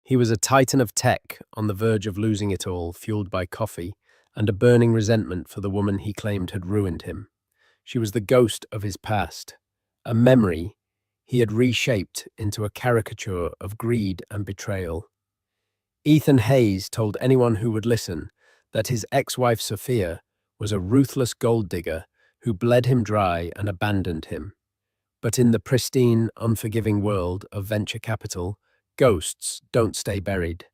He was a titan of tech, on the verge of losing it all, fueled by coffee, and a burning resentment for the woman he claimed had ruined him. She was the ghost of his past, a memory he had reshaped into a caricature of greed and betrayal. Ethan Hayes told anyone who would listen that his ex-wife Sophia was a ruthless gold digger who bled him dry and abandoned him. But in the pristine, unforgiving world of venture capital, ghosts don't stay buried.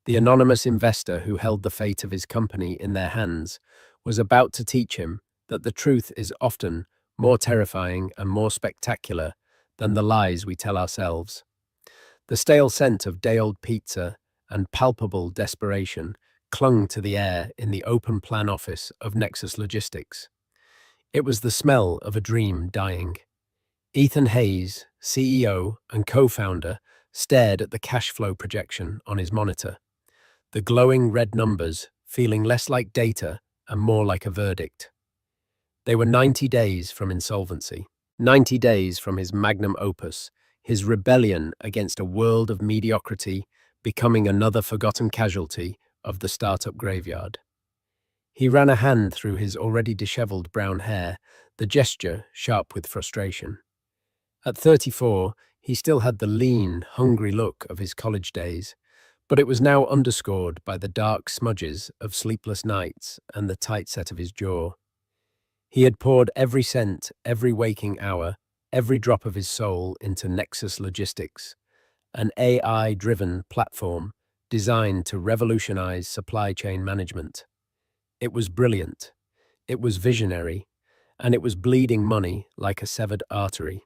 The anonymous investor who held the fate of his company in their hands was about to teach him that the truth is often more terrifying and more spectacular than the lies we tell ourselves. The stale scent of day-old pizza and palpable desperation clung to the air in the open-plan office of NexusLogistics. It was the smell of a dream dying. Ethan Hayes, CEO and co-founder, stared at the cash flow projection on his monitor, the glowing red numbers feeling less like data and more like a verdict. They were 90 days from insolvency, 90 days from his magnum opus, his rebellion against a world of mediocrity becoming another forgotten casualty of the startup graveyard. He ran a hand through his already disheveled brown hair, the gesture sharp with frustration. At 34, he still had the lean, hungry look of his college days, but it was now underscored by the dark smudges of sleepless nights and the tight set of his jaw. He had poured every cent, every waking hour, every drop of his soul into NexusLogistics, an AI-driven platform designed to revolutionize supply chain management. It was brilliant, it was visionary, and it was bleeding money like a severed artery.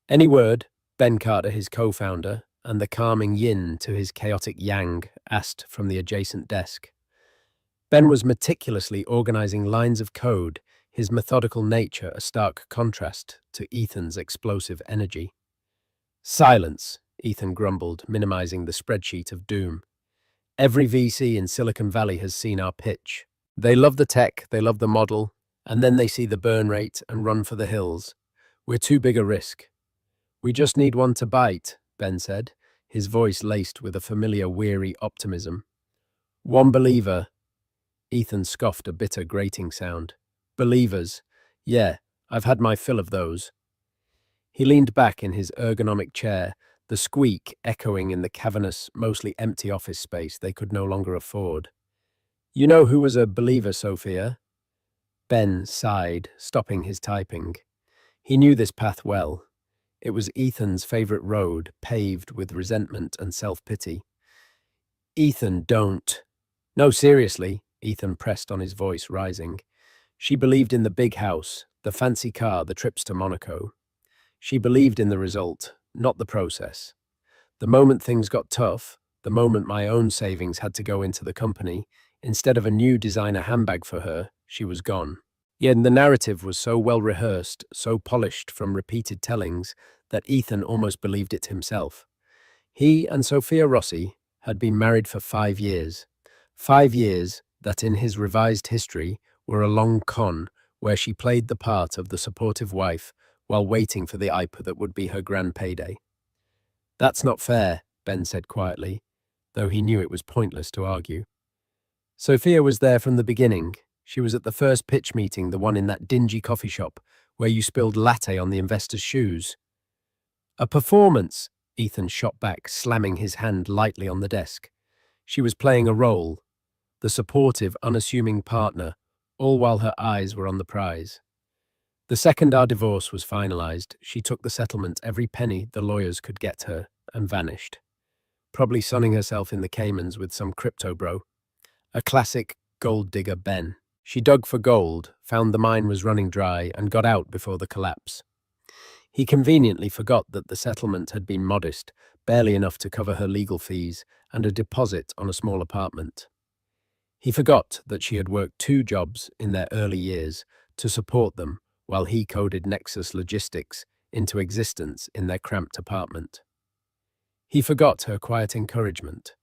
Any word? Ben Carter, his co-founder, and the calming yin to his chaotic yang, asked from the adjacent desk. Ben was meticulously organizing lines of code, his methodical nature a stark contrast to Ethan's explosive energy. Silence, Ethan grumbled, minimizing the spreadsheet of doom. Every VC in Silicon Valley has seen our pitch. They love the tech, they love the model, and then they see the burn rate and run for the hills. We're too big a risk. We just need one to bite, Ben said, his voice laced with a familiar weary optimism. One believer. Ethan scoffed a bitter grating sound. Believers. Yeah, I've had my fill of those. He leaned back in his ergonomic chair, the squeak echoing in the cavernous, mostly empty office space they could no longer afford. You know who was a believer, Sophia? Ben sighed, stopping his typing. He knew this path well. It was Ethan's favorite road, paved with resentment and self-pity. Ethan, don't. No, seriously, Ethan pressed on, his voice rising. She believed in the big house, the fancy car, the trips to Monaco. She believed in the result, not the process. The moment things got tough, the moment my own savings had to go into the company, instead of a new designer handbag for her, she was gone. Yet the narrative was so well rehearsed, so polished from repeated tellings, that Ethan almost believed it himself. He and Sophia Rossi had been married for 5 years. 5 years that in his revised history were a long con where she played the part of the supportive wife while waiting for the IPA that would be her grand payday. That's not fair, Ben said quietly, though he knew it was pointless to argue. Sophia was there from the beginning. She was at the first pitch meeting, the one in that dingy coffee shop where you spilled latte on the investor's shoes. A performance, Ethan shot back, slamming his hand lightly on the desk. She was playing a role, the supportive, unassuming partner, all while her eyes were on the prize. The second our divorce was finalized, she took the settlement, every penny the lawyers could get her, and vanished. Probably sunning herself in the Caymans with some crypto bro. A classic gold digger Ben. She dug for gold, found the mine was running dry, and got out before the collapse. He conveniently forgot that the settlement had been modest, barely enough to cover her legal fees and a deposit on a small apartment. He forgot that she had worked 2 jobs in their early years to support them while he coded NexusLogistics into existence in their cramped apartment. He forgot her quiet encouragement,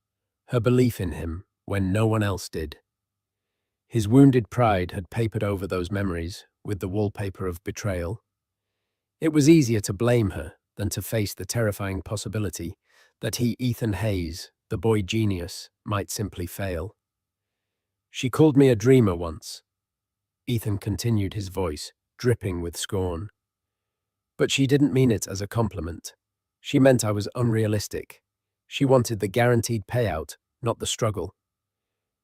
her belief in him when no one else did. His wounded pride had papered over those memories with the wallpaper of betrayal. It was easier to blame her than to face the terrifying possibility that he, Ethan Hayes, the boy genius, might simply fail. She called me a dreamer once. Ethan continued, his voice dripping with scorn. But she didn't mean it as a compliment. She meant I was unrealistic. She wanted the guaranteed payout, not the struggle.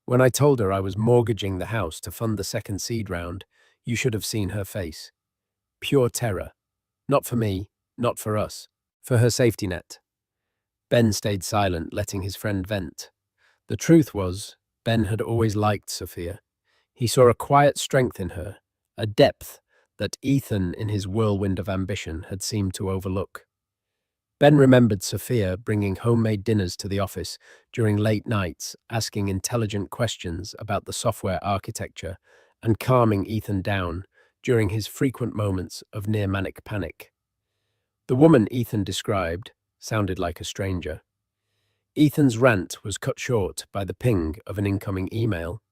When I told her I was mortgaging the house to fund the second seed round, you should have seen her face. Pure terror. Not for me, not for us, for her safety net. Ben stayed silent, letting his friend vent. The truth was, Ben had always liked Sophia. He saw a quiet strength in her, a depth that Ethan, in his whirlwind of ambition, had seemed to overlook. Ben remembered Sophia bringing homemade dinners to the office during late nights, asking intelligent questions about the software architecture and calming Ethan down during his frequent moments of near-manic panic. The woman Ethan described sounded like a stranger. Ethan's rant was cut short by the ping of an incoming email.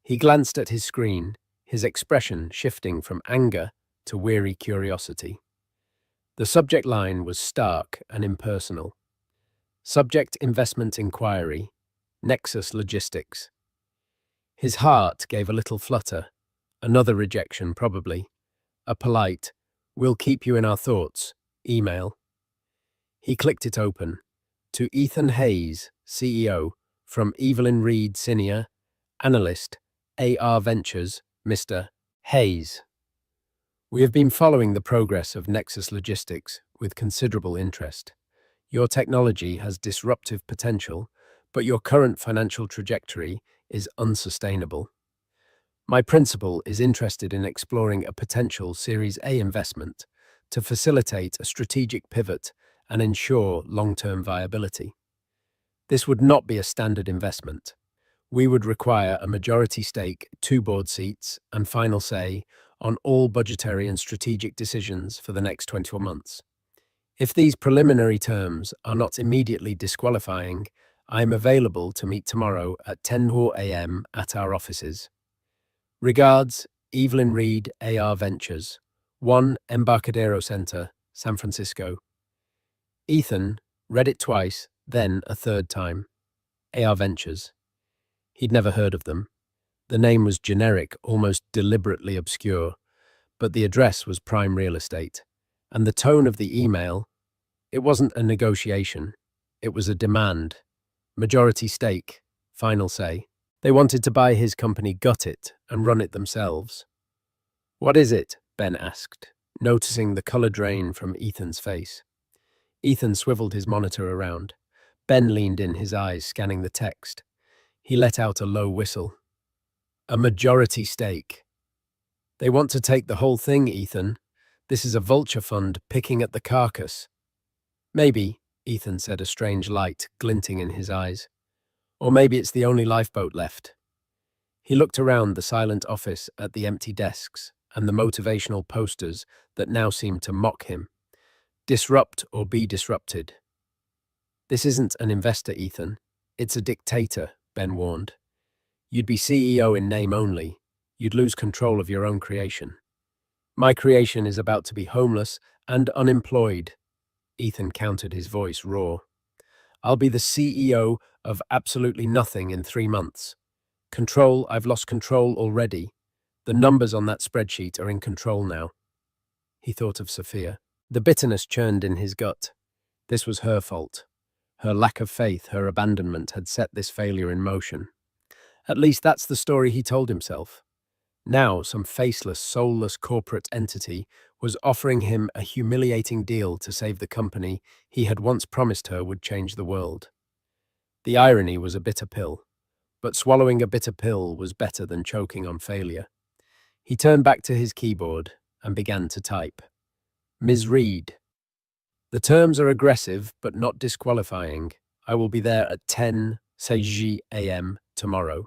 He glanced at his screen, his expression shifting from anger to weary curiosity. The subject line was stark and impersonal. Subject investment inquiry, NexusLogistics. His heart gave a little flutter. Another rejection, probably. A polite, "We'll keep you in our thoughts," email. He clicked it open. To Ethan Hayes, CEO, from Evelyn Reed Senior, Analyst, AR Ventures, Mr. Hayes. We have been following the progress of NexusLogistics with considerable interest. Your technology has disruptive potential, but your current financial trajectory is unsustainable. My principal is interested in exploring a potential Series A investment to facilitate a strategic pivot and ensure long-term viability. This would not be a standard investment. We would require a majority stake, 2 board seats, and final say on all budgetary and strategic decisions for the next 24 months. If these preliminary terms are not immediately disqualifying, I am available to meet tomorrow at 10 a.m. at our offices. Regards, Evelyn Reed, AR Ventures, 1 Embarcadero Center, San Francisco. Ethan read it twice, then a third time. AR Ventures. He'd never heard of them. The name was generic, almost deliberately obscure, but the address was prime real estate. And the tone of the email, it wasn't a negotiation. It was a demand. Majority stake, final say. They wanted to buy his company, gut it, and run it themselves. What is it? Ben asked, noticing the color drain from Ethan's face. Ethan swiveled his monitor around. Ben leaned in, his eyes scanning the text. He let out a low whistle. A majority stake. They want to take the whole thing, Ethan. This is a vulture fund picking at the carcass. Maybe, Ethan said, a strange light glinting in his eyes. Or maybe it's the only lifeboat left. He looked around the silent office at the empty desks and the motivational posters that now seemed to mock him. Disrupt or be disrupted. This isn't an investor, Ethan. It's a dictator, Ben warned. You'd be CEO in name only. You'd lose control of your own creation. My creation is about to be homeless and unemployed. Ethan countered, his voice raw. I'll be the CEO of absolutely nothing in 3 months. Control, I've lost control already. The numbers on that spreadsheet are in control now. He thought of Sophia. The bitterness churned in his gut. This was her fault. Her lack of faith, her abandonment had set this failure in motion. At least that's the story he told himself. Now, some faceless, soulless corporate entity was offering him a humiliating deal to save the company he had once promised her would change the world. The irony was a bitter pill, but swallowing a bitter pill was better than choking on failure. He turned back to his keyboard and began to type. Ms. Reed. The terms are aggressive, but not disqualifying. I will be there at 10 a.m. tomorrow.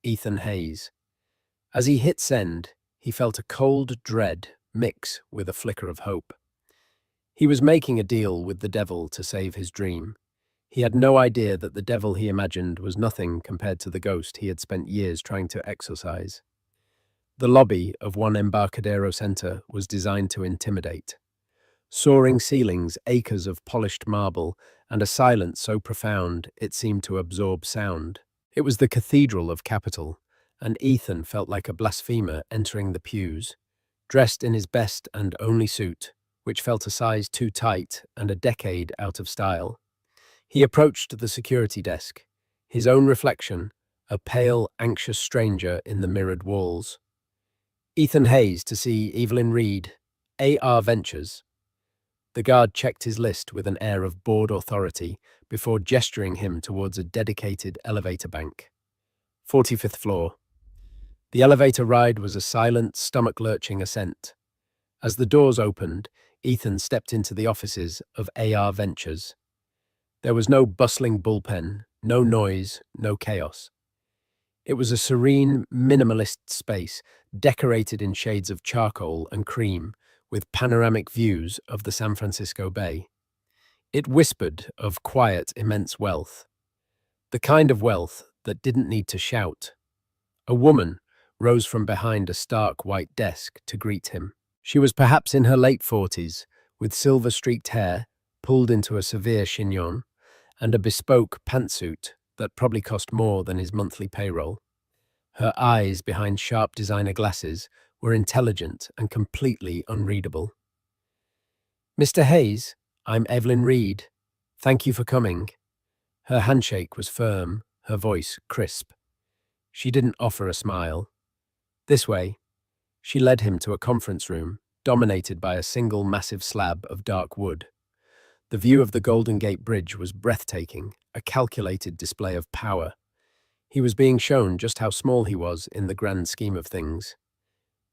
Ethan Hayes. As he hit send, he felt a cold dread mix with a flicker of hope. He was making a deal with the devil to save his dream. He had no idea that the devil he imagined was nothing compared to the ghost he had spent years trying to exorcise. The lobby of 1 Embarcadero Center was designed to intimidate. Soaring ceilings, acres of polished marble, and a silence so profound it seemed to absorb sound. It was the cathedral of capital, and Ethan felt like a blasphemer entering the pews, dressed in his best and only suit, which felt a size too tight and a decade out of style. He approached the security desk, his own reflection, a pale, anxious stranger in the mirrored walls. Ethan Hayes to see Evelyn Reed, AR Ventures. The guard checked his list with an air of bored authority before gesturing him towards a dedicated elevator bank. 45th floor. The elevator ride was a silent, stomach-lurching ascent. As the doors opened, Ethan stepped into the offices of AR Ventures. There was no bustling bullpen, no noise, no chaos. It was a serene, minimalist space, decorated in shades of charcoal and cream, with panoramic views of the San Francisco Bay. It whispered of quiet, immense wealth. The kind of wealth that didn't need to shout. A woman rose from behind a stark white desk to greet him. She was perhaps in her late 40s, with silver-streaked hair pulled into a severe chignon, and a bespoke pantsuit that probably cost more than his monthly payroll. Her eyes behind sharp designer glasses were intelligent and completely unreadable. "Mr. Hayes, I'm Evelyn Reed. Thank you for coming." Her handshake was firm, her voice crisp. She didn't offer a smile. "This way." She led him to a conference room, dominated by a single massive slab of dark wood. The view of the Golden Gate Bridge was breathtaking, a calculated display of power. He was being shown just how small he was in the grand scheme of things.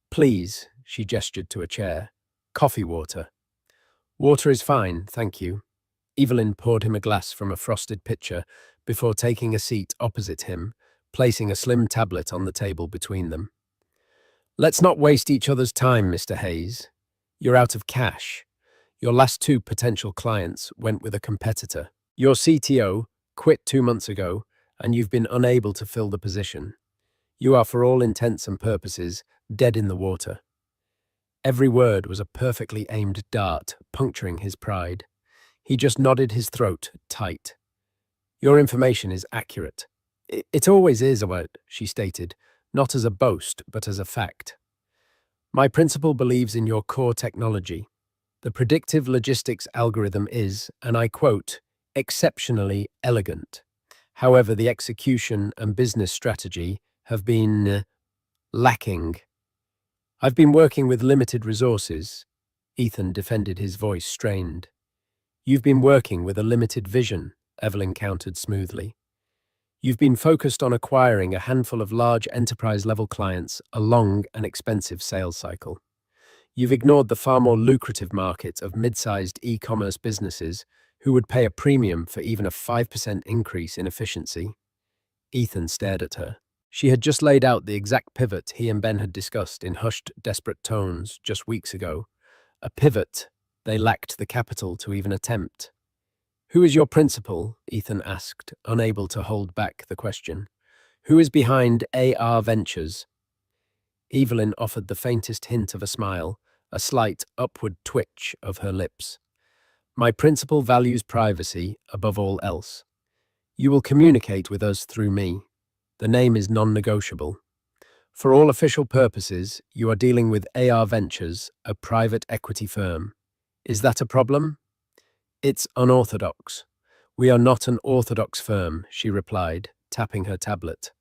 "Please," she gestured to a chair. "Coffee water." "Water is fine, thank you." Evelyn poured him a glass from a frosted pitcher before taking a seat opposite him, placing a slim tablet on the table between them. "Let's not waste each other's time, Mr. Hayes. You're out of cash. Your last two potential clients went with a competitor. Your CTO quit 2 months ago, and you've been unable to fill the position. You are, for all intents and purposes, dead in the water." Every word was a perfectly aimed dart, puncturing his pride. He just nodded his throat tight. "Your information is accurate." It always is, she stated, not as a boast, but as a fact. "My principal believes in your core technology. The predictive logistics algorithm is, and I quote, exceptionally elegant. However, the execution and business strategy have been lacking. I've been working with limited resources." Ethan defended, his voice strained. "You've been working with a limited vision," Evelyn countered smoothly. "You've been focused on acquiring a handful of large enterprise-level clients, a long and expensive sales cycle. You've ignored the far more lucrative market of mid-sized e-commerce businesses who would pay a premium for even a 5% increase in efficiency." Ethan stared at her. She had just laid out the exact pivot he and Ben had discussed in hushed, desperate tones just weeks ago. A pivot they lacked the capital to even attempt. "Who is your principal?" Ethan asked, unable to hold back the question. "Who is behind AR Ventures?" Evelyn offered the faintest hint of a smile, a slight upward twitch of her lips. "My principal values privacy above all else. You will communicate with us through me. The name is non-negotiable. For all official purposes, you are dealing with AR Ventures, a private equity firm. Is that a problem?" "It's unorthodox. We are not an orthodox firm," she replied, tapping her tablet.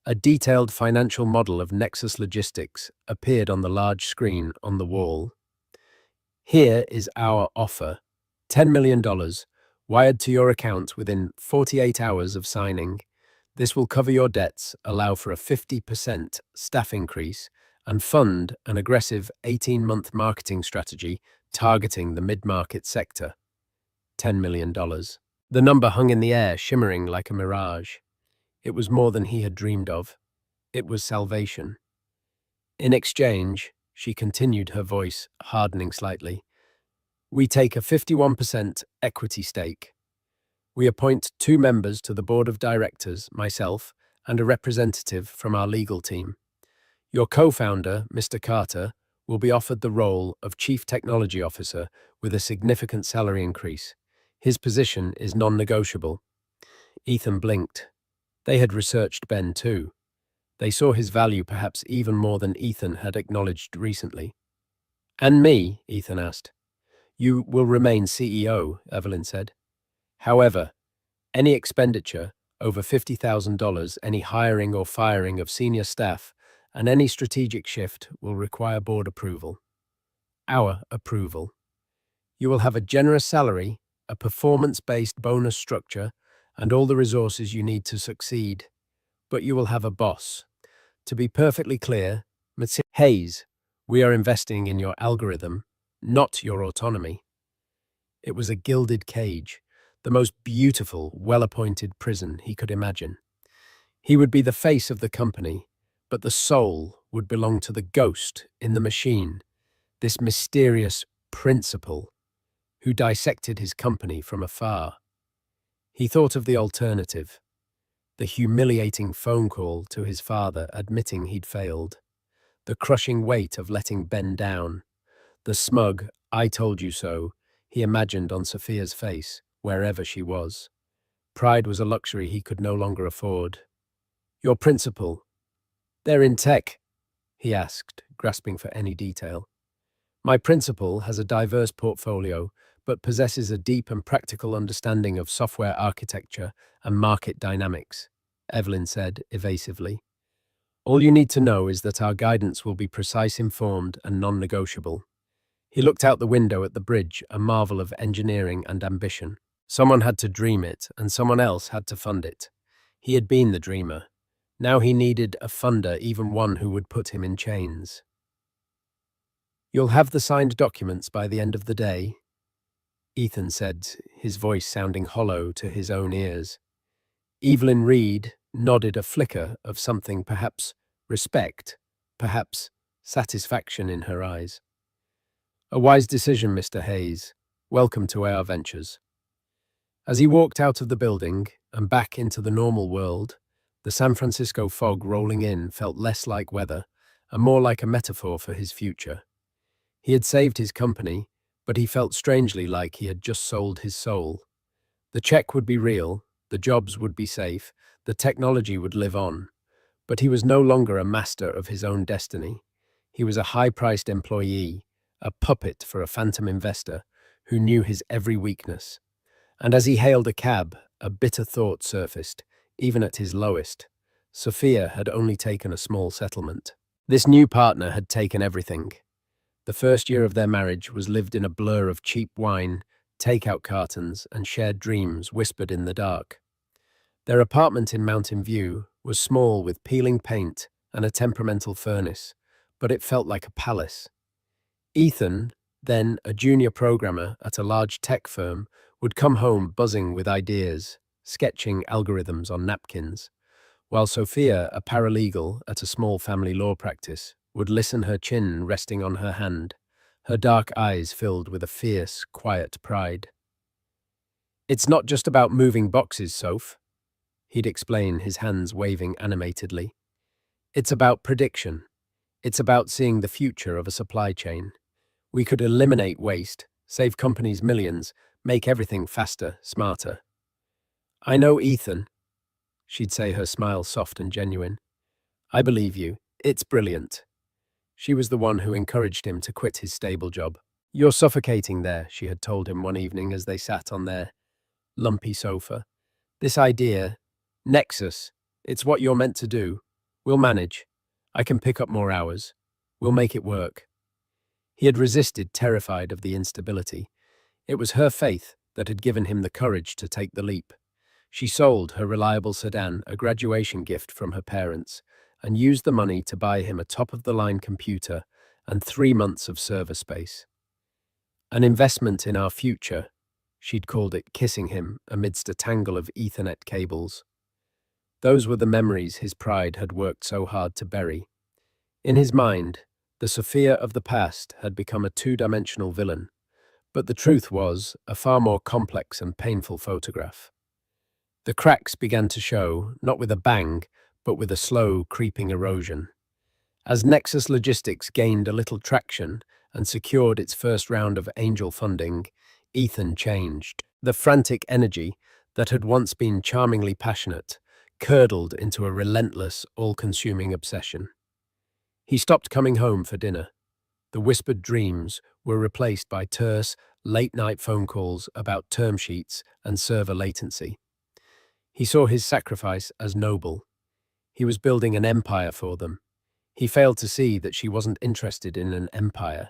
A detailed financial model of NexusLogistics appeared on the large screen on the wall. "Here is our offer. $10 million, wired to your account within 48 hours of signing. This will cover your debts, allow for a 50% staff increase, and fund an aggressive 18-month marketing strategy targeting the mid-market sector. $10 million. The number hung in the air, shimmering like a mirage. It was more than he had dreamed of. It was salvation. "In exchange," she continued, her voice hardening slightly, "we take a 51% equity stake. We appoint 2 members to the board of directors, myself, and a representative from our legal team. Your co-founder, Mr. Carter, will be offered the role of Chief Technology Officer with a significant salary increase. His position is non-negotiable. Ethan blinked. They had researched Ben too. They saw his value perhaps even more than Ethan had acknowledged recently. "And me?" Ethan asked. "You will remain CEO," Evelyn said. "However, any expenditure over $50,000, any hiring or firing of senior staff, and any strategic shift will require board approval. Our approval. You will have a generous salary, a performance-based bonus structure, and all the resources you need to succeed. But you will have a boss. To be perfectly clear, Mr. Hayes, we are investing in your algorithm, not your autonomy." It was a gilded cage, the most beautiful, well-appointed prison he could imagine. He would be the face of the company, but the soul would belong to the ghost in the machine, this mysterious principal who dissected his company from afar. He thought of the alternative, the humiliating phone call to his father admitting he'd failed, the crushing weight of letting Ben down, the smug "I told you so" he imagined on Sophia's face, wherever she was. Pride was a luxury he could no longer afford. "Your principal, they're in tech?" he asked, grasping for any detail. "My principal has a diverse portfolio, but possesses a deep and practical understanding of software architecture and market dynamics," Evelyn said evasively. "All you need to know is that our guidance will be precise, informed, and non-negotiable." He looked out the window at the bridge, a marvel of engineering and ambition. Someone had to dream it, and someone else had to fund it. He had been the dreamer. Now he needed a funder, even one who would put him in chains. "You'll have the signed documents by the end of the day," Ethan said, his voice sounding hollow to his own ears. Evelyn Reed nodded, a flicker of something, perhaps respect, perhaps satisfaction in her eyes. "A wise decision, Mr. Hayes. Welcome to our ventures." As he walked out of the building and back into the normal world, the San Francisco fog rolling in felt less like weather and more like a metaphor for his future. He had saved his company, but he felt strangely like he had just sold his soul. The check would be real, the jobs would be safe, the technology would live on, but he was no longer a master of his own destiny. He was a high-priced employee, a puppet for a phantom investor who knew his every weakness. And as he hailed a cab, a bitter thought surfaced, even at his lowest. Sophia had only taken a small settlement. This new partner had taken everything. The first year of their marriage was lived in a blur of cheap wine, takeout cartons, and shared dreams whispered in the dark. Their apartment in Mountain View was small, with peeling paint and a temperamental furnace, but it felt like a palace. Ethan, then a junior programmer at a large tech firm, would come home buzzing with ideas, sketching algorithms on napkins, while Sophia, a paralegal at a small family law practice, would listen, her chin resting on her hand, her dark eyes filled with a fierce, quiet pride. "It's not just about moving boxes, Soph," he'd explain, his hands waving animatedly. "It's about prediction. It's about seeing the future of a supply chain. We could eliminate waste, save companies millions, make everything faster, smarter." "I know, Ethan," she'd say, her smile soft and genuine. "I believe you. It's brilliant." She was the one who encouraged him to quit his stable job. "You're suffocating there," she had told him one evening as they sat on their lumpy sofa. "This idea, Nexus, it's what you're meant to do. We'll manage. I can pick up more hours. We'll make it work." He had resisted, terrified of the instability. It was her faith that had given him the courage to take the leap. She sold her reliable sedan, a graduation gift from her parents, and used the money to buy him a top-of-the-line computer and 3 months of server space. "An investment in our future," she'd called it, kissing him amidst a tangle of Ethernet cables. Those were the memories his pride had worked so hard to bury. In his mind, the Sophia of the past had become a two-dimensional villain, but the truth was a far more complex and painful photograph. The cracks began to show, not with a bang, but with a slow, creeping erosion. As NexusLogistics gained a little traction and secured its first round of angel funding, Ethan changed. The frantic energy that had once been charmingly passionate curdled into a relentless, all-consuming obsession. He stopped coming home for dinner. The whispered dreams were replaced by terse, late-night phone calls about term sheets and server latency. He saw his sacrifice as noble. He was building an empire for them. He failed to see that she wasn't interested in an empire.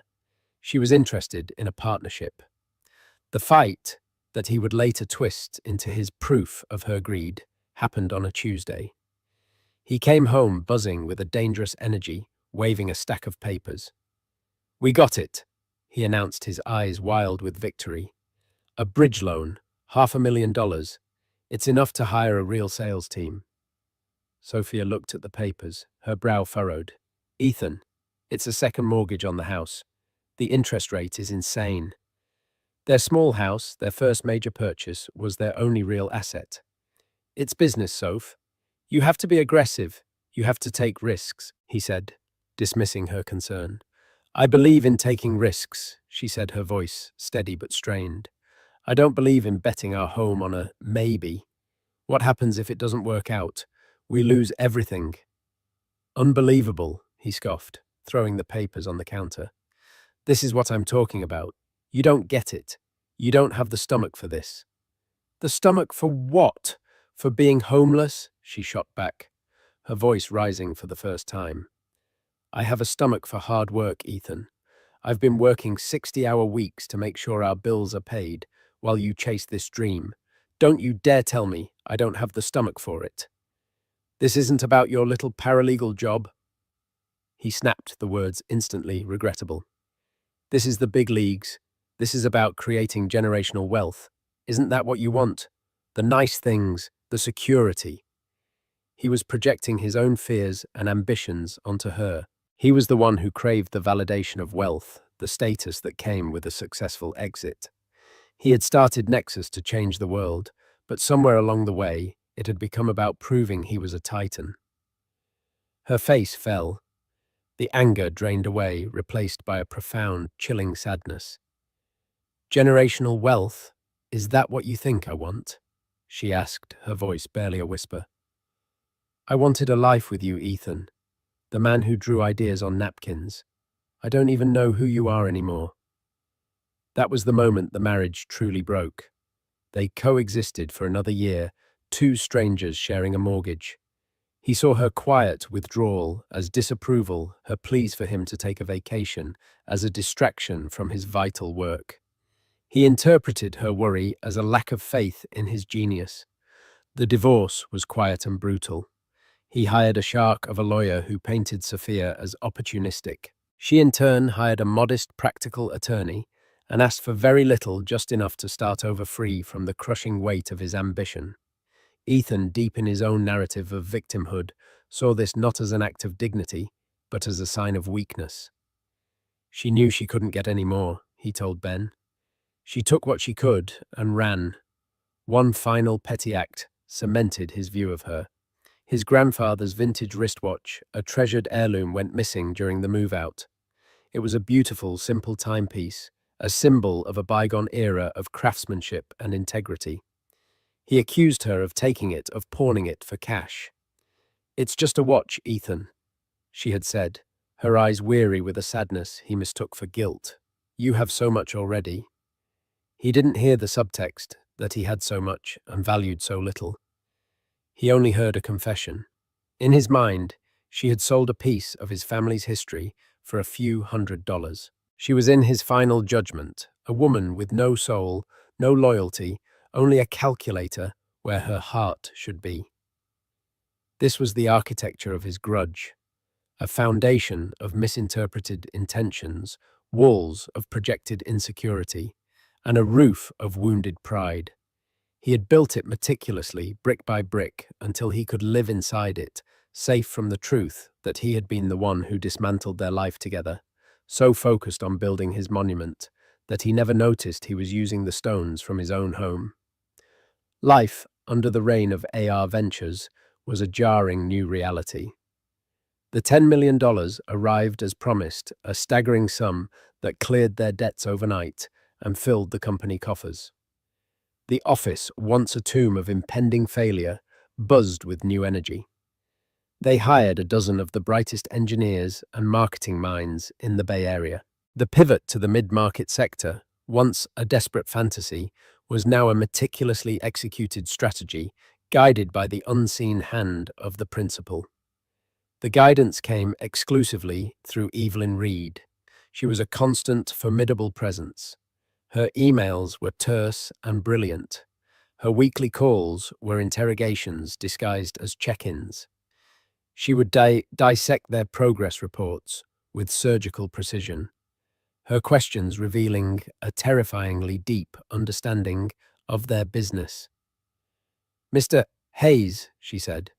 She was interested in a partnership. The fight that he would later twist into his proof of her greed happened on a Tuesday. He came home buzzing with a dangerous energy, waving a stack of papers. "We got it," he announced, his eyes wild with victory. "A bridge loan, $500,000. It's enough to hire a real sales team." Sophia looked at the papers, her brow furrowed. "Ethan, it's a second mortgage on the house. The interest rate is insane." Their small house, their first major purchase, was their only real asset. "It's business, Soph. You have to be aggressive. You have to take risks," he said, dismissing her concern. "I believe in taking risks," she said, her voice steady but strained. "I don't believe in betting our home on a maybe. What happens if it doesn't work out? We lose everything." "Unbelievable," he scoffed, throwing the papers on the counter. "This is what I'm talking about. You don't get it. You don't have the stomach for this." "The stomach for what? For being homeless?" she shot back, her voice rising for the first time. "I have a stomach for hard work, Ethan. I've been working 60-hour weeks to make sure our bills are paid while you chase this dream. Don't you dare tell me I don't have the stomach for it. This isn't about your little paralegal job." He snapped the words instantly regrettable. "This is the big leagues. This is about creating generational wealth. Isn't that what you want? The nice things, the security." He was projecting his own fears and ambitions onto her. He was the one who craved the validation of wealth, the status that came with a successful exit. He had started Nexus to change the world, but somewhere along the way, it had become about proving he was a titan. Her face fell. The anger drained away, replaced by a profound, chilling sadness. "Generational wealth? Is that what you think I want?" she asked, her voice barely a whisper. "I wanted a life with you, Ethan, the man who drew ideas on napkins. I don't even know who you are anymore." That was the moment the marriage truly broke. They coexisted for another year, two strangers sharing a mortgage. He saw her quiet withdrawal as disapproval, her pleas for him to take a vacation as a distraction from his vital work. He interpreted her worry as a lack of faith in his genius. The divorce was quiet and brutal. He hired a shark of a lawyer who painted Sophia as opportunistic. She in turn hired a modest, practical attorney and asked for very little, just enough to start over free from the crushing weight of his ambition. Ethan, deep in his own narrative of victimhood, saw this not as an act of dignity, but as a sign of weakness. She knew she couldn't get any more, he told Ben. She took what she could and ran. One final petty act cemented his view of her. His grandfather's vintage wristwatch, a treasured heirloom, went missing during the move-out. It was a beautiful, simple timepiece, a symbol of a bygone era of craftsmanship and integrity. He accused her of taking it, of pawning it for cash. "It's just a watch, Ethan," she had said, her eyes weary with a sadness he mistook for guilt. "You have so much already." He didn't hear the subtext, that he had so much and valued so little. He only heard a confession. In his mind, she had sold a piece of his family's history for a few $100s. She was in his final judgment, a woman with no soul, no loyalty, only a calculator where her heart should be. This was the architecture of his grudge, a foundation of misinterpreted intentions, walls of projected insecurity, and a roof of wounded pride. He had built it meticulously, brick by brick, until he could live inside it, safe from the truth that he had been the one who dismantled their life together, so focused on building his monument that he never noticed he was using the stones from his own home. Life, under the reign of AR Ventures, was a jarring new reality. The $10 million arrived as promised, a staggering sum that cleared their debts overnight and filled the company coffers. The office, once a tomb of impending failure, buzzed with new energy. They hired a dozen of the brightest engineers and marketing minds in the Bay Area. The pivot to the mid-market sector, once a desperate fantasy, was now a meticulously executed strategy guided by the unseen hand of the principal. The guidance came exclusively through Evelyn Reed. She was a constant, formidable presence. Her emails were terse and brilliant. Her weekly calls were interrogations disguised as check-ins. She would dissect their progress reports with surgical precision, her questions revealing a terrifyingly deep understanding of their business. "Mr. Hayes," she said.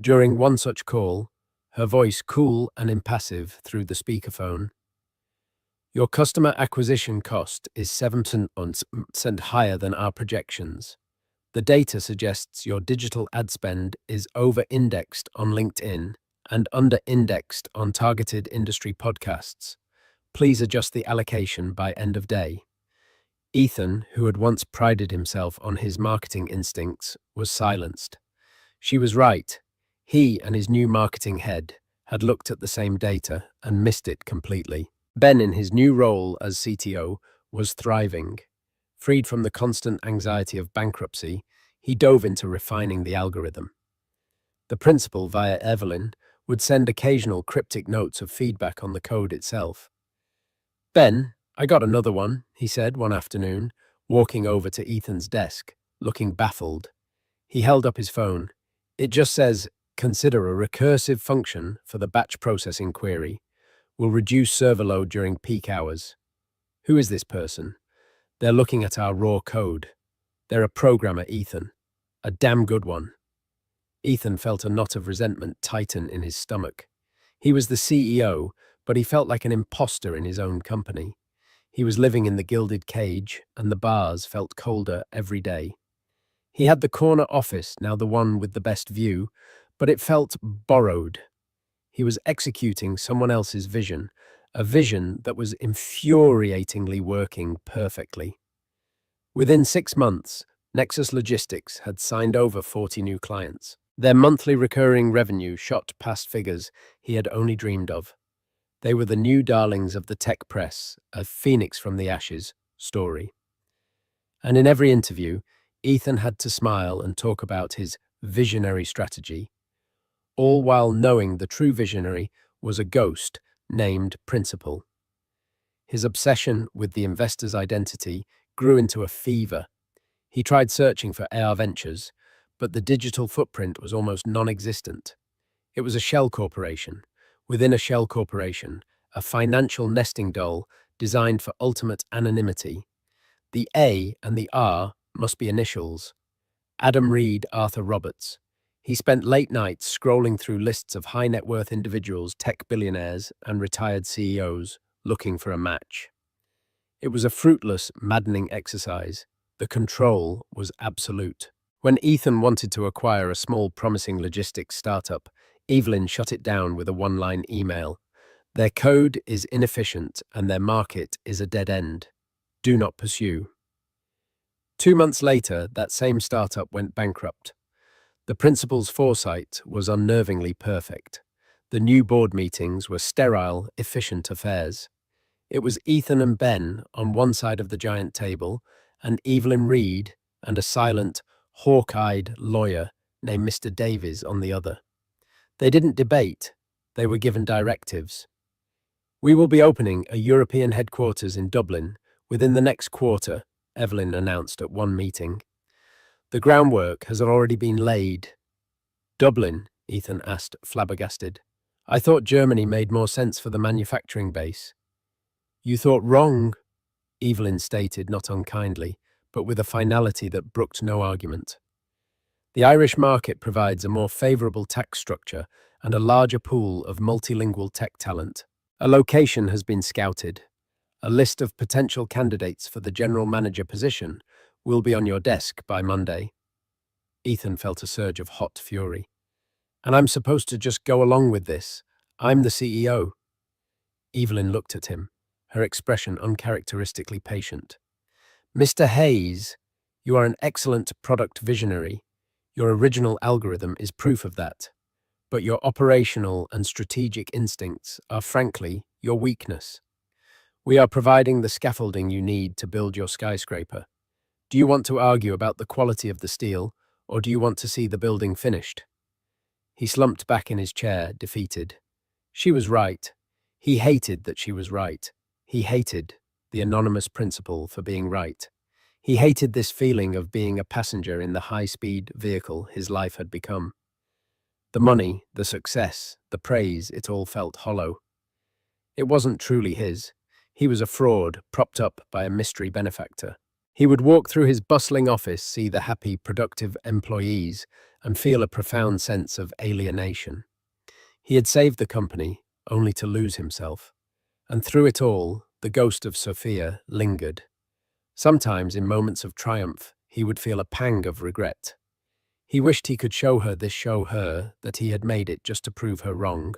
During one such call, her voice cool and impassive through the speakerphone, "Your customer acquisition cost is 7% higher than our projections. The data suggests your digital ad spend is over-indexed on LinkedIn and under-indexed on targeted industry podcasts. Please adjust the allocation by end of day." Ethan, who had once prided himself on his marketing instincts, was silenced. She was right. He and his new marketing head had looked at the same data and missed it completely. Ben, in his new role as CTO, was thriving. Freed from the constant anxiety of bankruptcy, he dove into refining the algorithm. The principal, via Evelyn, would send occasional cryptic notes of feedback on the code itself. "Ben, I got another one," he said one afternoon, walking over to Ethan's desk, looking baffled. He held up his phone. "It just says, consider a recursive function for the batch processing query. Will reduce server load during peak hours." "Who is this person?" "They're looking at our raw code. They're a programmer, Ethan. A damn good one." Ethan felt a knot of resentment tighten in his stomach. He was the CEO, but he felt like an imposter in his own company. He was living in the gilded cage, and the bars felt colder every day. He had the corner office, now the one with the best view, but it felt borrowed. He was executing someone else's vision, a vision that was infuriatingly working perfectly. Within 6 months, NexusLogistics had signed over 40 new clients. Their monthly recurring revenue shot past figures he had only dreamed of. They were the new darlings of the tech press, a phoenix from the ashes story. And in every interview, Ethan had to smile and talk about his visionary strategy, all while knowing the true visionary was a ghost named Principal. His obsession with the investor's identity grew into a fever. He tried searching for AR Ventures, but the digital footprint was almost non-existent. It was a shell corporation. Within a shell corporation, a financial nesting doll designed for ultimate anonymity. The A and the R must be initials. Adam Reed, Arthur Roberts. He spent late nights scrolling through lists of high net worth individuals, tech billionaires, and retired CEOs looking for a match. It was a fruitless, maddening exercise. The control was absolute. When Ethan wanted to acquire a small, promising logistics startup, Evelyn shut it down with a one-line email. "Their code is inefficient and their market is a dead end. Do not pursue." 2 months later, that same startup went bankrupt. The principal's foresight was unnervingly perfect. The new board meetings were sterile, efficient affairs. It was Ethan and Ben on one side of the giant table, and Evelyn Reed and a silent, hawk-eyed lawyer named Mr. Davies on the other. They didn't debate, they were given directives. "We will be opening a European headquarters in Dublin within the next quarter," Evelyn announced at one meeting. "The groundwork has already been laid." "Dublin?" Ethan asked, flabbergasted. "I thought Germany made more sense for the manufacturing base." "You thought wrong," Evelyn stated, not unkindly, but with a finality that brooked no argument. "The Irish market provides a more favourable tax structure and a larger pool of multilingual tech talent. A location has been scouted. A list of potential candidates for the general manager position will be on your desk by Monday." Ethan felt a surge of hot fury. And I'm supposed to just go along with this. I'm the CEO. Evelyn looked at him, her expression uncharacteristically patient. Mr. Hayes, you are an excellent product visionary. Your original algorithm is proof of that. But your operational and strategic instincts are frankly your weakness. We are providing the scaffolding you need to build your skyscraper. Do you want to argue about the quality of the steel, or do you want to see the building finished? He slumped back in his chair, defeated. She was right. He hated that she was right. He hated the anonymous principal for being right. He hated this feeling of being a passenger in the high-speed vehicle his life had become. The money, the success, the praise, it all felt hollow. It wasn't truly his. He was a fraud, propped up by a mystery benefactor. He would walk through his bustling office, see the happy, productive employees, and feel a profound sense of alienation. He had saved the company, only to lose himself. And through it all, the ghost of Sophia lingered. Sometimes, in moments of triumph, he would feel a pang of regret. He wished he could show her that he had made it just to prove her wrong.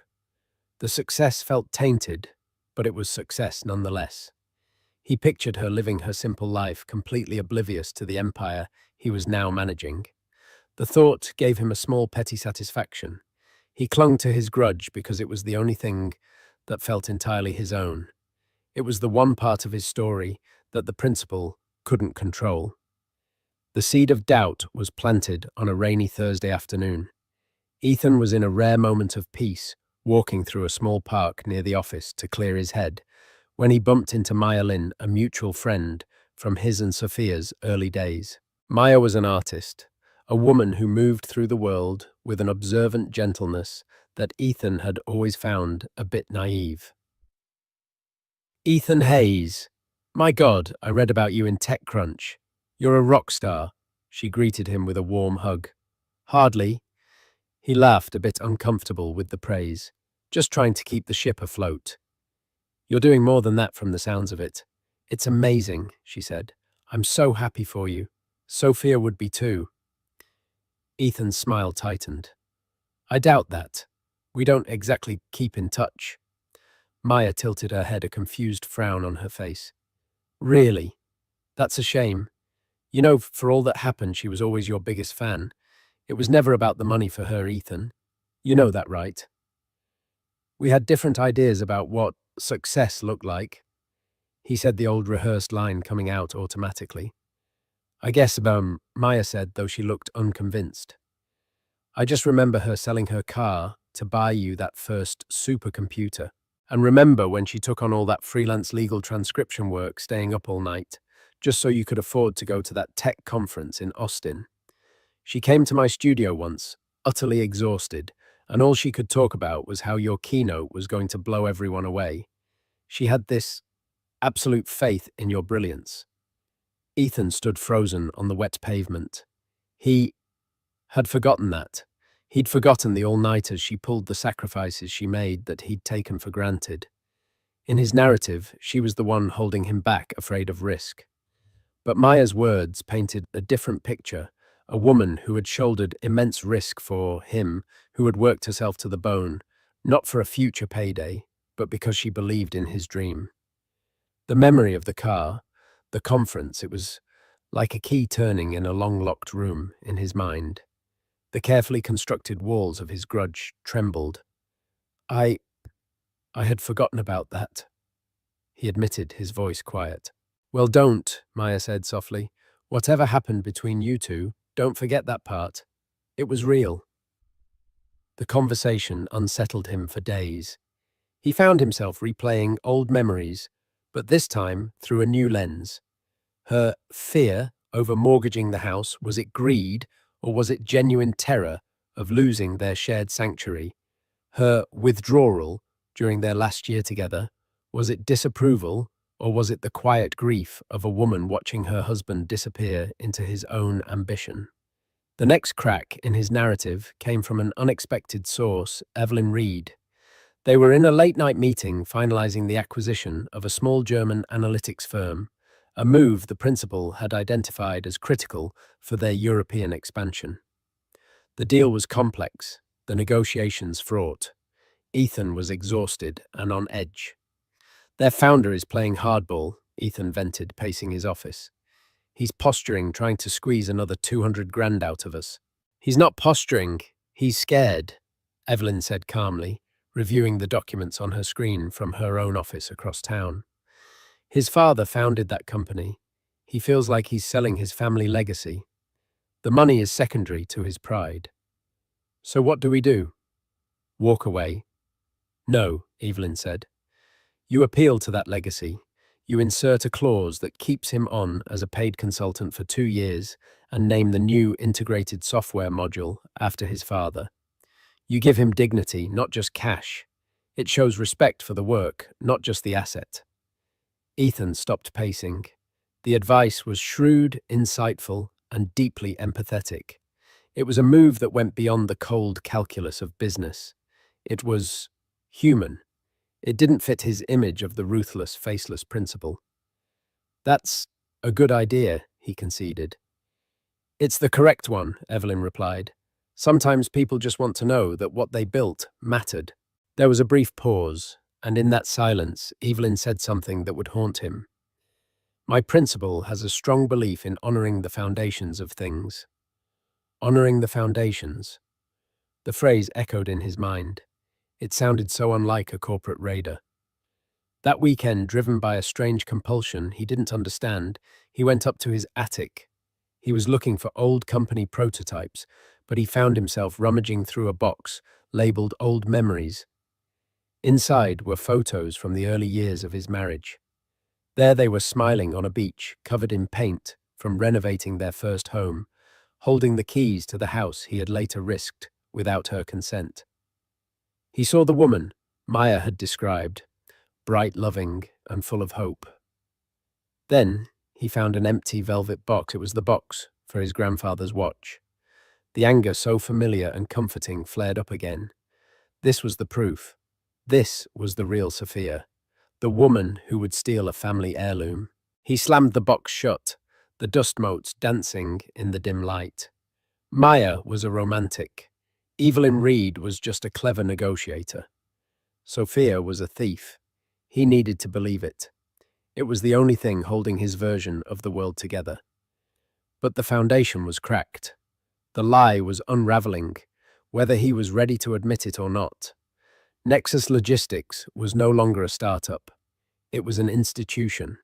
The success felt tainted, but it was success nonetheless. He pictured her living her simple life, completely oblivious to the empire he was now managing. The thought gave him a small petty satisfaction. He clung to his grudge because it was the only thing that felt entirely his own. It was the one part of his story that the principal couldn't control. The seed of doubt was planted on a rainy Thursday afternoon. Ethan was in a rare moment of peace, walking through a small park near the office to clear his head, when he bumped into Maya Lynn, a mutual friend from his and Sophia's early days. Maya was an artist, a woman who moved through the world with an observant gentleness that Ethan had always found a bit naive. Ethan Hayes. My God, I read about you in TechCrunch. You're a rock star. She greeted him with a warm hug. Hardly. He laughed, a bit uncomfortable with the praise. Just trying to keep the ship afloat. You're doing more than that from the sounds of it. It's amazing, she said. I'm so happy for you. Sophia would be too. Ethan's smile tightened. I doubt that. We don't exactly keep in touch. Maya tilted her head, a confused frown on her face. Really? That's a shame. You know, for all that happened, she was always your biggest fan. It was never about the money for her, Ethan. You know that, right? We had different ideas about what success looked like. He said, the old rehearsed line coming out automatically. I guess, Maya said, though she looked unconvinced. I just remember her selling her car to buy you that first supercomputer. And remember when she took on all that freelance legal transcription work, staying up all night, just so you could afford to go to that tech conference in Austin. She came to my studio once, utterly exhausted, and all she could talk about was how your keynote was going to blow everyone away. She had this absolute faith in your brilliance. Ethan stood frozen on the wet pavement. He had forgotten that. He'd forgotten the all-nighters she pulled, the sacrifices she made that he'd taken for granted. In his narrative, she was the one holding him back, afraid of risk. But Maya's words painted a different picture, a woman who had shouldered immense risk for him, who had worked herself to the bone, not for a future payday, but because she believed in his dream. The memory of the car, the conference, it was like a key turning in a long-locked room in his mind. The carefully constructed walls of his grudge trembled. I had forgotten about that, he admitted, his voice quiet. Well, don't, Maya said softly. Whatever happened between you two, don't forget that part. It was real. The conversation unsettled him for days. He found himself replaying old memories, but this time through a new lens. Her fear over mortgaging the house, was it greed, or was it genuine terror of losing their shared sanctuary? Her withdrawal during their last year together, was it disapproval, or was it the quiet grief of a woman watching her husband disappear into his own ambition? The next crack in his narrative came from an unexpected source, Evelyn Reed. They were in a late-night meeting finalizing the acquisition of a small German analytics firm, a move the principal had identified as critical for their European expansion. The deal was complex, the negotiations fraught. Ethan was exhausted and on edge. Their founder is playing hardball, Ethan vented, pacing his office. He's posturing, trying to squeeze another 200 grand out of us. He's not posturing, he's scared, Evelyn said calmly, reviewing the documents on her screen from her own office across town. His father founded that company. He feels like he's selling his family legacy. The money is secondary to his pride. So what do we do? Walk away? No, Evelyn said. You appeal to that legacy. You insert a clause that keeps him on as a paid consultant for 2 years and name the new integrated software module after his father. You give him dignity, not just cash. It shows respect for the work, not just the asset. Ethan stopped pacing. The advice was shrewd, insightful, and deeply empathetic. It was a move that went beyond the cold calculus of business. It was human. It didn't fit his image of the ruthless, faceless principal. That's a good idea, he conceded. It's the correct one, Evelyn replied. Sometimes people just want to know that what they built mattered. There was a brief pause, and in that silence, Evelyn said something that would haunt him. My principal has a strong belief in honoring the foundations of things. Honoring the foundations. The phrase echoed in his mind. It sounded so unlike a corporate raider. That weekend, driven by a strange compulsion he didn't understand, he went up to his attic. He was looking for old company prototypes, but he found himself rummaging through a box labeled Old Memories. Inside were photos from the early years of his marriage. There they were smiling on a beach, covered in paint, from renovating their first home, holding the keys to the house he had later risked without her consent. He saw the woman Maya had described, bright, loving, and full of hope. Then he found an empty velvet box. It was the box for his grandfather's watch. The anger, so familiar and comforting, flared up again. This was the proof. This was the real Sophia, the woman who would steal a family heirloom. He slammed the box shut, the dust motes dancing in the dim light. Maya was a romantic. Evelyn Reed was just a clever negotiator. Sophia was a thief. He needed to believe it. It was the only thing holding his version of the world together. But the foundation was cracked. The lie was unraveling, whether he was ready to admit it or not. NexusLogistics was no longer a startup. It was an institution.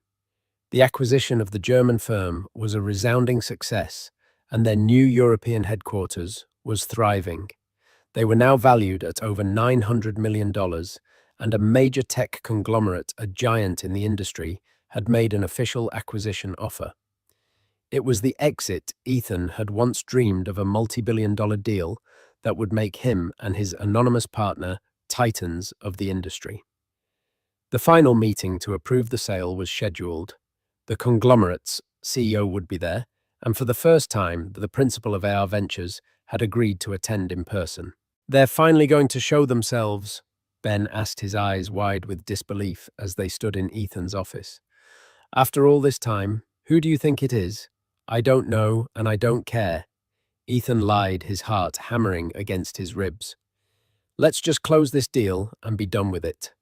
The acquisition of the German firm was a resounding success, and their new European headquarters was thriving. They were now valued at over $900 million, and a major tech conglomerate, a giant in the industry, had made an official acquisition offer. It was the exit Ethan had once dreamed of, a multi-billion-dollar deal that would make him and his anonymous partner titans of the industry. The final meeting to approve the sale was scheduled. The conglomerate's CEO would be there, and for the first time, the principal of AR Ventures had agreed to attend in person. They're finally going to show themselves, Ben asked, his eyes wide with disbelief as they stood in Ethan's office. After all this time, who do you think it is? I don't know, and I don't care. Ethan lied, his heart hammering against his ribs. Let's just close this deal and be done with it.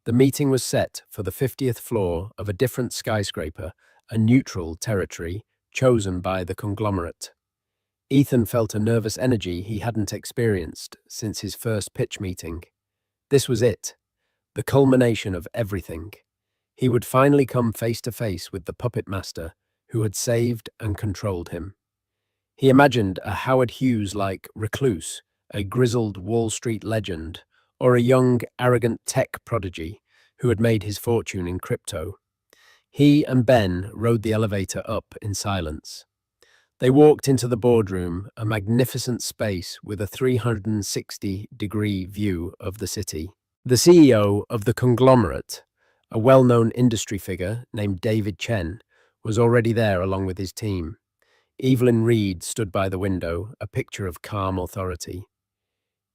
The meeting was set for the 50th floor of a different skyscraper, a neutral territory chosen by the conglomerate. Ethan felt a nervous energy he hadn't experienced since his first pitch meeting. This was it, the culmination of everything. He would finally come face to face with the puppet master who had saved and controlled him. He imagined a Howard Hughes-like recluse, a grizzled Wall Street legend, or a young, arrogant tech prodigy who had made his fortune in crypto. He and Ben rode the elevator up in silence. They walked into the boardroom, a magnificent space with a 360-degree view of the city. The CEO of the conglomerate, a well-known industry figure named David Chen, was already there along with his team. Evelyn Reed stood by the window, a picture of calm authority.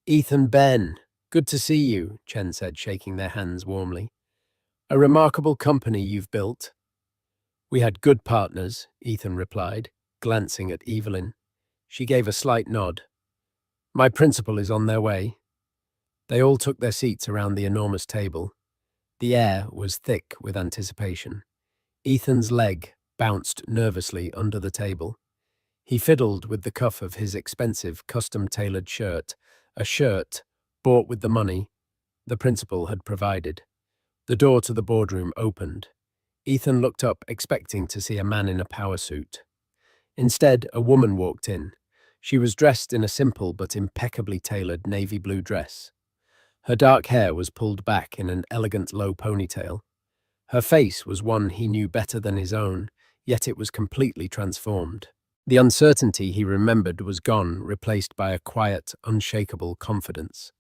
"Ethan, Ben, good to see you," Chen said, shaking their hands warmly. "A remarkable company you've built." "We had good partners," Ethan replied, glancing at Evelyn. She gave a slight nod. My principal is on their way. They all took their seats around the enormous table. The air was thick with anticipation. Ethan's leg bounced nervously under the table. He fiddled with the cuff of his expensive, custom-tailored shirt, a shirt bought with the money the principal had provided. The door to the boardroom opened. Ethan looked up, expecting to see a man in a power suit. Instead, a woman walked in. She was dressed in a simple but impeccably tailored navy blue dress. Her dark hair was pulled back in an elegant low ponytail. Her face was one he knew better than his own, yet it was completely transformed. The uncertainty he remembered was gone, replaced by a quiet, unshakable confidence.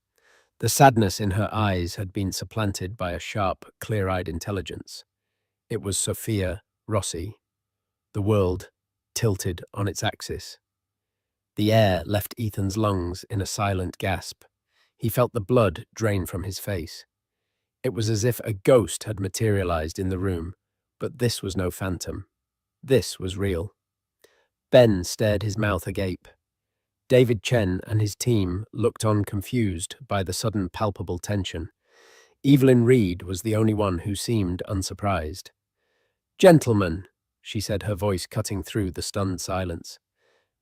The sadness in her eyes had been supplanted by a sharp, clear-eyed intelligence. It was Sophia Rossi. The world tilted on its axis. The air left Ethan's lungs in a silent gasp. He felt the blood drain from his face. It was as if a ghost had materialized in the room, but this was no phantom. This was real. Ben stared, his mouth agape. David Chen and his team looked on, confused by the sudden palpable tension. Evelyn Reed was the only one who seemed unsurprised. "Gentlemen," she said, her voice cutting through the stunned silence,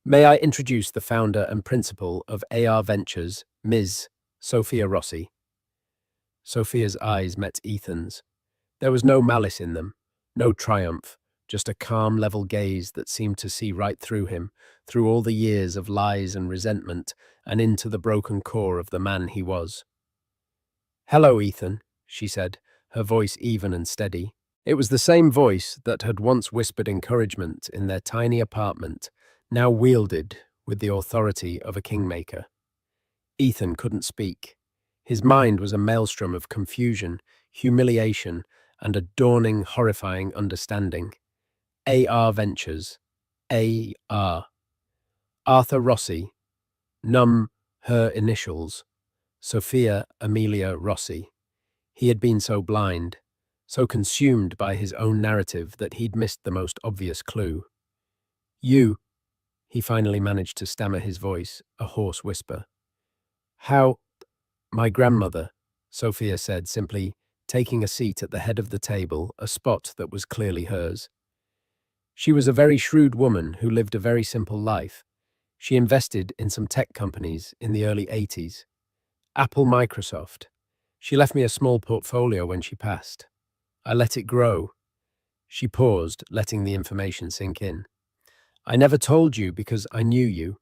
"may I introduce the founder and principal of AR Ventures, Ms. Sophia Rossi." Sophia's eyes met Ethan's. There was no malice in them, no triumph, just a calm, level gaze that seemed to see right through him, through all the years of lies and resentment, and into the broken core of the man he was. "Hello, Ethan," she said, her voice even and steady. It was the same voice that had once whispered encouragement in their tiny apartment, now wielded with the authority of a kingmaker. Ethan couldn't speak. His mind was a maelstrom of confusion, humiliation, and a dawning, horrifying understanding. AR Ventures. AR. Arthur Rossi. Her initials. Sophia Amelia Rossi. He had been so blind, so consumed by his own narrative that he'd missed the most obvious clue. "You," he finally managed to stammer, his voice a hoarse whisper. "How—" "My grandmother," Sophia said simply, taking a seat at the head of the table, a spot that was clearly hers. She was a very shrewd woman who lived a very simple life. She invested in some tech companies in the early 80s. Apple, Microsoft. She left me a small portfolio when she passed. I let it grow. She paused, letting the information sink in. I never told you because I knew you.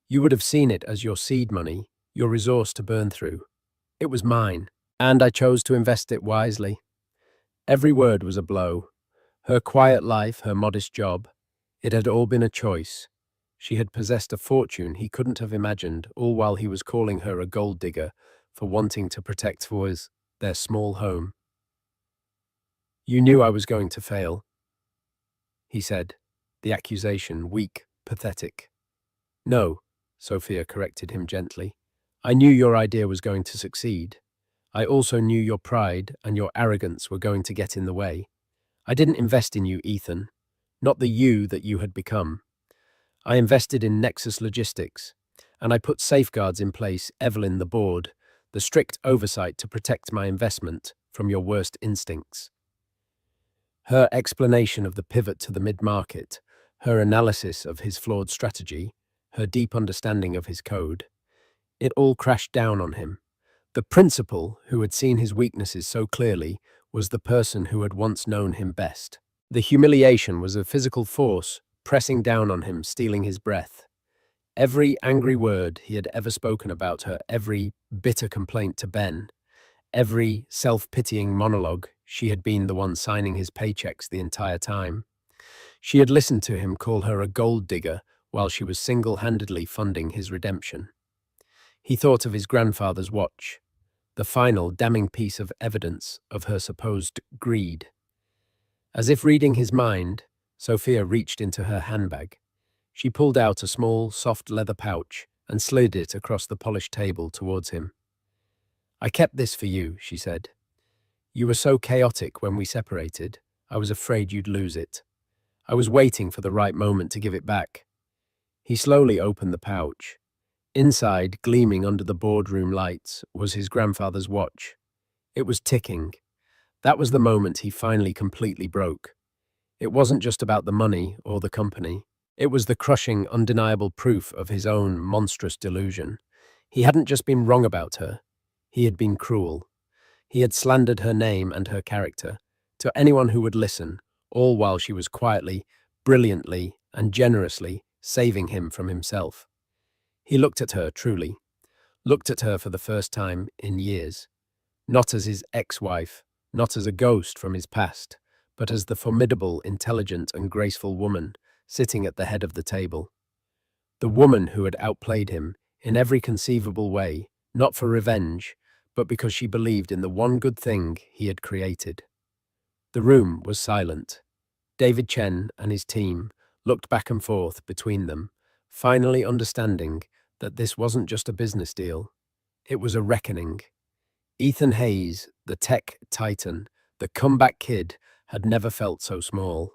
You would have seen it as your seed money, your resource to burn through. It was mine, and I chose to invest it wisely. Every word was a blow. Her quiet life, her modest job, it had all been a choice. She had possessed a fortune he couldn't have imagined, all while he was calling her a gold digger for wanting to protect their small home. "You knew I was going to fail," he said, the accusation weak, pathetic. "No," Sophia corrected him gently. "I knew your idea was going to succeed. I also knew your pride and your arrogance were going to get in the way. I didn't invest in you, Ethan, not the you that you had become. I invested in NexusLogistics, and I put safeguards in place, Evelyn, the board, the strict oversight to protect my investment from your worst instincts." Her explanation of the pivot to the mid-market, her analysis of his flawed strategy, her deep understanding of his code, it all crashed down on him. The principal, who had seen his weaknesses so clearly, was the person who had once known him best. The humiliation was a physical force, pressing down on him, stealing his breath. Every angry word he had ever spoken about her, every bitter complaint to Ben, every self-pitying monologue, she had been the one signing his paychecks the entire time. She had listened to him call her a gold digger while she was single-handedly funding his redemption. He thought of his grandfather's watch, the final damning piece of evidence of her supposed greed. As if reading his mind, Sophia reached into her handbag. She pulled out a small, soft leather pouch and slid it across the polished table towards him. "I kept this for you," she said. "You were so chaotic when we separated, I was afraid you'd lose it. I was waiting for the right moment to give it back." He slowly opened the pouch. Inside, gleaming under the boardroom lights, was his grandfather's watch. It was ticking. That was the moment he finally completely broke. It wasn't just about the money or the company. It was the crushing, undeniable proof of his own monstrous delusion. He hadn't just been wrong about her. He had been cruel. He had slandered her name and her character to anyone who would listen, all while she was quietly, brilliantly, and generously saving him from himself. He looked at her, truly, looked at her for the first time in years, not as his ex-wife, not as a ghost from his past, but as the formidable, intelligent, and graceful woman sitting at the head of the table. The woman who had outplayed him in every conceivable way, not for revenge, but because she believed in the one good thing he had created. The room was silent. David Chen and his team looked back and forth between them, finally understanding that this wasn't just a business deal. It was a reckoning. Ethan Hayes, the tech titan, the comeback kid, had never felt so small.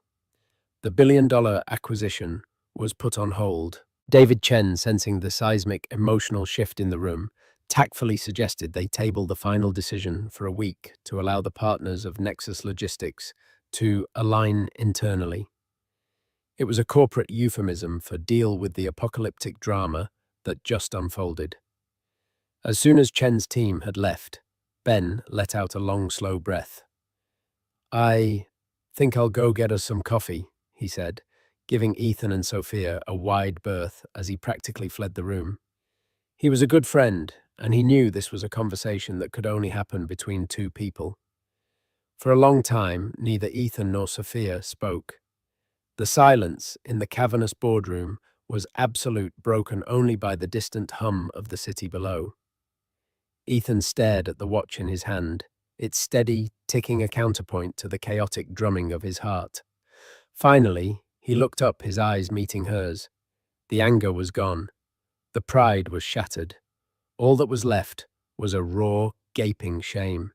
The billion-dollar acquisition was put on hold. David Chen, sensing the seismic emotional shift in the room, tactfully suggested they table the final decision for a week to allow the partners of NexusLogistics to align internally. It was a corporate euphemism for deal with the apocalyptic drama that just unfolded. As soon as Chen's team had left, Ben let out a long, slow breath. "I think I'll go get us some coffee," he said, giving Ethan and Sophia a wide berth as he practically fled the room. He was a good friend, and he knew this was a conversation that could only happen between two people. For a long time, neither Ethan nor Sophia spoke. The silence in the cavernous boardroom was absolute, broken only by the distant hum of the city below. Ethan stared at the watch in his hand, its steady, ticking a counterpoint to the chaotic drumming of his heart. Finally, he looked up, his eyes meeting hers. The anger was gone. The pride was shattered. All that was left was a raw, gaping shame.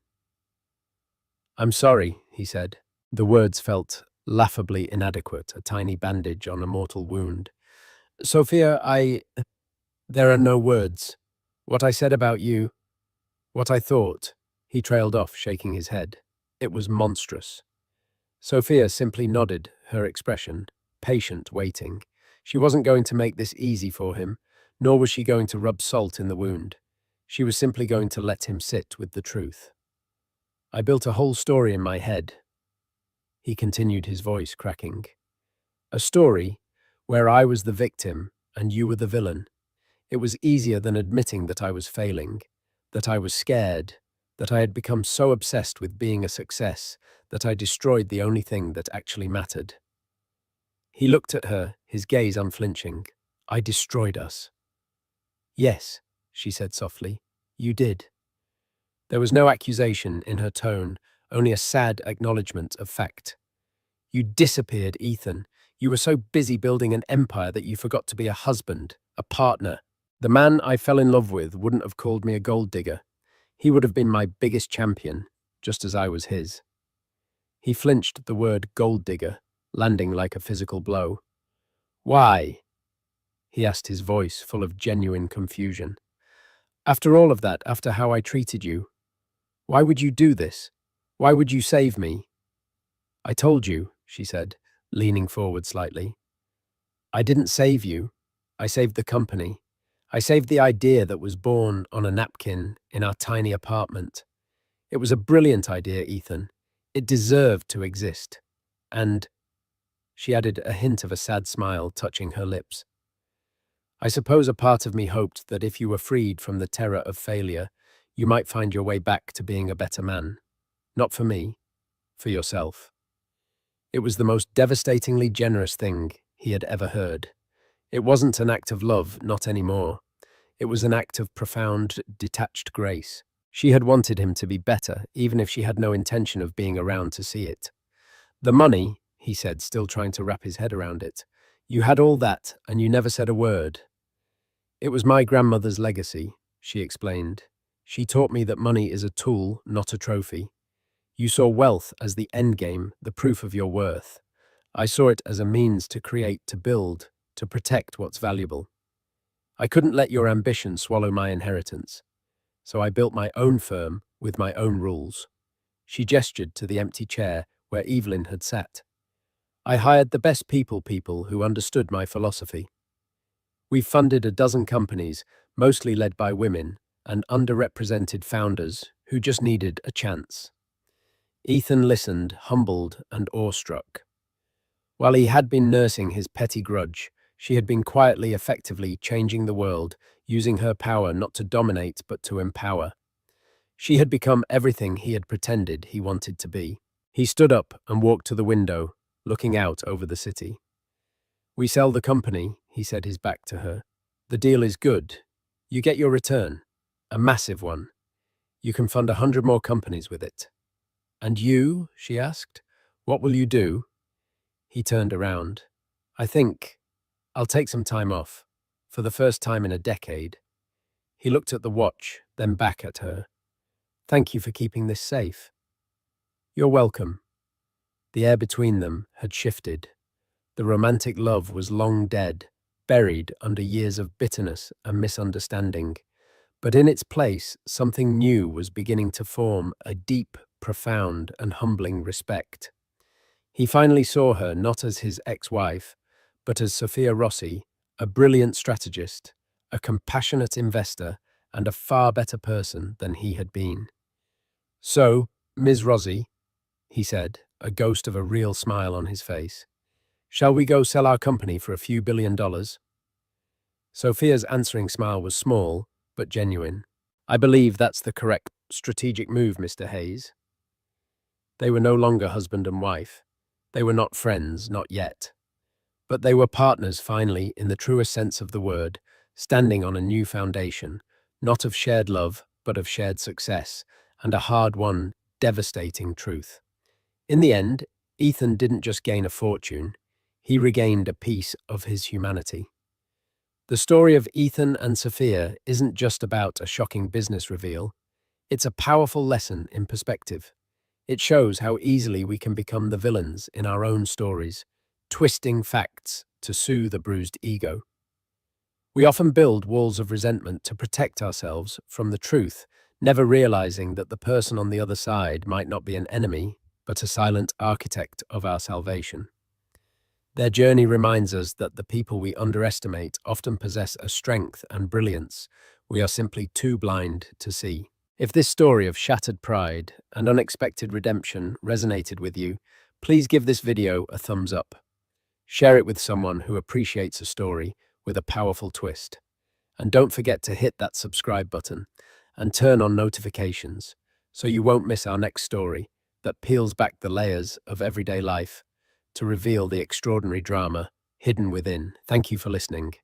"I'm sorry," he said. The words felt laughably inadequate, a tiny bandage on a mortal wound. "Sophia, there are no words. What I said about you, what I thought," he trailed off, shaking his head. "It was monstrous." Sophia simply nodded, her expression patient, waiting. She wasn't going to make this easy for him, nor was she going to rub salt in the wound. She was simply going to let him sit with the truth. "I built a whole story in my head," he continued, his voice cracking. "A story where I was the victim and you were the villain. It was easier than admitting that I was failing, that I was scared, that I had become so obsessed with being a success that I destroyed the only thing that actually mattered." He looked at her, his gaze unflinching. "I destroyed us." "Yes," she said softly, "you did." There was no accusation in her tone, only a sad acknowledgement of fact. "You disappeared, Ethan. You were so busy building an empire that you forgot to be a husband, a partner. The man I fell in love with wouldn't have called me a gold digger. He would have been my biggest champion, just as I was his." He flinched at the word gold digger, landing like a physical blow. "Why?" he asked, his voice full of genuine confusion. "After all of that, after how I treated you, why would you do this? Why would you save me?" "I told you," she said, leaning forward slightly. "I didn't save you. I saved the company. I saved the idea that was born on a napkin in our tiny apartment. It was a brilliant idea, Ethan. It deserved to exist. And," she added, a hint of a sad smile touching her lips, "I suppose a part of me hoped that if you were freed from the terror of failure, you might find your way back to being a better man. Not for me, for yourself." It was the most devastatingly generous thing he had ever heard. It wasn't an act of love, not anymore. It was an act of profound, detached grace. She had wanted him to be better, even if she had no intention of being around to see it. "The money," he said, still trying to wrap his head around it. "You had all that, and you never said a word." "It was my grandmother's legacy," she explained. "She taught me that money is a tool, not a trophy. You saw wealth as the end game, the proof of your worth. I saw it as a means to create, to build, to protect what's valuable. I couldn't let your ambition swallow my inheritance, so I built my own firm with my own rules. She gestured to the empty chair where Evelyn had sat. I hired the best people who understood my philosophy. We've funded a dozen companies, mostly led by women and underrepresented founders who just needed a chance. Ethan listened, humbled and awestruck. While he had been nursing his petty grudge, she had been quietly, effectively changing the world, using her power not to dominate but to empower. She had become everything he had pretended he wanted to be. He stood up and walked to the window, looking out over the city. We sell the company, he said, his back to her. The deal is good. You get your return. A massive one. You can fund 100 more companies with it. And you, she asked, what will you do? He turned around. I think I'll take some time off, for the first time in a decade. He looked at the watch, then back at her. Thank you for keeping this safe. You're welcome. The air between them had shifted. The romantic love was long dead, buried under years of bitterness and misunderstanding. But in its place, something new was beginning to form, a deep, profound, and humbling respect. He finally saw her not as his ex-wife, but as Sophia Rossi, a brilliant strategist, a compassionate investor, and a far better person than he had been. So, Ms. Rossi, he said, a ghost of a real smile on his face, shall we go sell our company for a few $1 billion? Sophia's answering smile was small, but genuine. I believe that's the correct strategic move, Mr. Hayes. They were no longer husband and wife. They were not friends, not yet. But they were partners, finally, in the truest sense of the word, standing on a new foundation, not of shared love, but of shared success, and a hard-won, devastating truth. In the end, Ethan didn't just gain a fortune, he regained a piece of his humanity. The story of Ethan and Sophia isn't just about a shocking business reveal, it's a powerful lesson in perspective. It shows how easily we can become the villains in our own stories, twisting facts to soothe a bruised ego. We often build walls of resentment to protect ourselves from the truth, never realizing that the person on the other side might not be an enemy, but a silent architect of our salvation. Their journey reminds us that the people we underestimate often possess a strength and brilliance we are simply too blind to see. If this story of shattered pride and unexpected redemption resonated with you, please give this video a thumbs up. Share it with someone who appreciates a story with a powerful twist. And don't forget to hit that subscribe button and turn on notifications so you won't miss our next story that peels back the layers of everyday life to reveal the extraordinary drama hidden within. Thank you for listening.